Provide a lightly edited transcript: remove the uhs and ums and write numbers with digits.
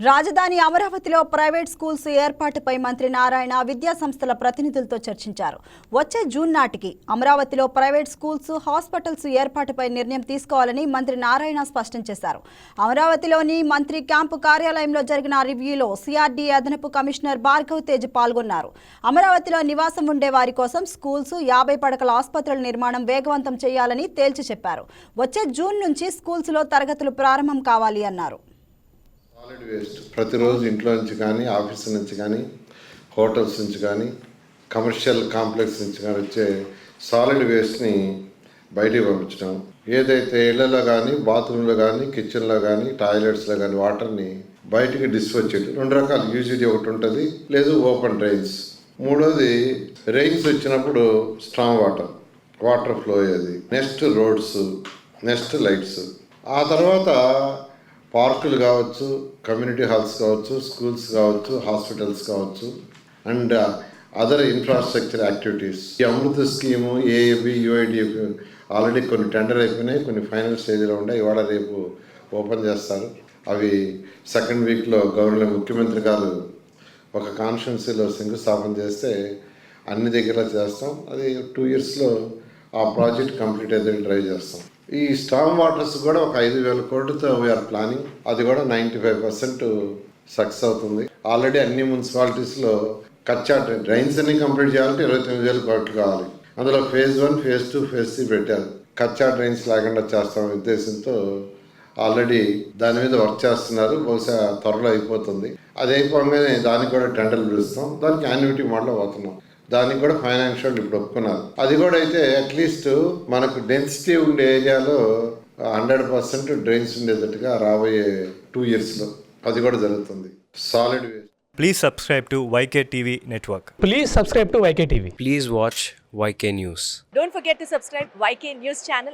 రాజధాని అమరావతిలో private schools ఏర్పాటుపై మంత్రి నారాయణ విద్యా సంస్థల ప్రతినిధులతో చర్చించారు. వచ్చే జూన్ నాటికి అమరావతిలో ప్రైవేట్ స్కూల్స్, హాస్పిటల్స్ ఏర్పాటుపై నిర్ణయం తీసుకోవాలని మంత్రి నారాయణ స్పష్టం చేశారు. అమరావతిలోని మంత్రి క్యాంపు కార్యాలయంలో జరిగిన రివ్యూలో సిఆర్డీ అదనపు కమిషనర్ భార్గవ్ తేజ్ పాల్గొన్నారు. అమరావతిలో నివాసం ఉండే వారి కోసం స్కూల్స్, 50 పడకల ఆసుపత్రుల నిర్మాణం వేగవంతం చేయాలని తేల్చి చెప్పారు. వచ్చే జూన్ నుంచి స్కూల్స్లో తరగతులు ప్రారంభం కావాలి అన్నారు. సాలిడ్ వేస్ట్ ప్రతిరోజు ఇంట్లో నుంచి కానీ, ఆఫీస్ నుంచి కానీ, హోటల్స్ నుంచి కానీ, కమర్షియల్ కాంప్లెక్స్ నుంచి కానీ వచ్చే సాలిడ్ వేస్ట్ని బయటికి పంపించడం, ఏదైతే ఇళ్లలో కానీ, బాత్రూంలో కానీ, కిచెన్లో కానీ, టాయిలెట్స్లో కానీ వాటర్ని బయటికి డిస్పోజ్ చేయడం. 2 రకాలు, యూజీడీ ఒకటి ఉంటుంది, లేదు ఓపెన్ డ్రైన్స్. మూడోది రెయిన్స్ వచ్చినప్పుడు స్ట్రాంగ్ వాటర్ ఫ్లో అయ్యేది. Next roads, next lights. ఆ తర్వాత పార్కులు కావచ్చు, కమ్యూనిటీ హాల్స్ కావచ్చు, స్కూల్స్ కావచ్చు, హాస్పిటల్స్ కావచ్చు, అండ్ అదర్ ఇన్ఫ్రాస్ట్రక్చర్ యాక్టివిటీస్. ఈ అమృత స్కీము, ఏఏబి, యుఐడిఎఫ్ ఆల్రెడీ కొన్ని టెండర్ అయిపోయినాయి, కొన్ని ఫైనల్ స్టేజ్లో ఉన్నాయి. ఇవాళ రేపు ఓపెన్ చేస్తారు. అవి సెకండ్ వీక్లో ముఖ్యమంత్రి గారు ఒక కాన్స్టిట్యున్సీలో శంకుస్థాపన చేస్తే అన్ని దగ్గర చేస్తాం. అది 2 yearsలో ఆ ప్రాజెక్ట్ కంప్లీట్ అయితే డ్రైవ్ చేస్తాం. ఈ స్టామ్ వాటర్స్ కూడా ఒక 5,000 కోట్లతో వీఆర్ ప్లానింగ్. అది కూడా 95% సక్సెస్ అవుతుంది. ఆల్రెడీ అన్ని మున్సిపాలిటీస్లో కచ్చా డ్రైన్స్ అన్ని కంప్లీట్ చేయాలంటే 29,000 కోట్లు కావాలి. అందులో phase 1, phase 2, phase 3 పెట్టారు. కచ్చా డ్రైన్స్ లేకుండా చేస్తాం ఉద్దేశంతో ఆల్రెడీ దాని మీద వర్క్ చేస్తున్నారు. బహుశా త్వరలో అయిపోతుంది. అది అయిపోగానే దానికి కూడా టెండర్లు పిలుస్తాం. దానికి యాన్యుటీ మోడల్లో పోతున్నాం. దానికి కూడా ఫైనాన్షియల్ ఇప్పుడు ఒప్పుకున్నారు. అది కూడా అయితే అట్లీస్ట్ మనకు డెన్సిటీ ఉండే ఏరియాలో 100% డ్రైన్స్ ఉండేటట్టుగా రాబోయే 2 yearsలో అది కూడా జరుగుతుంది. Solid waste. Please subscribe to YK TV Network. Please subscribe to YK TV. Please watch YK News. Don't forget to subscribe YK News channel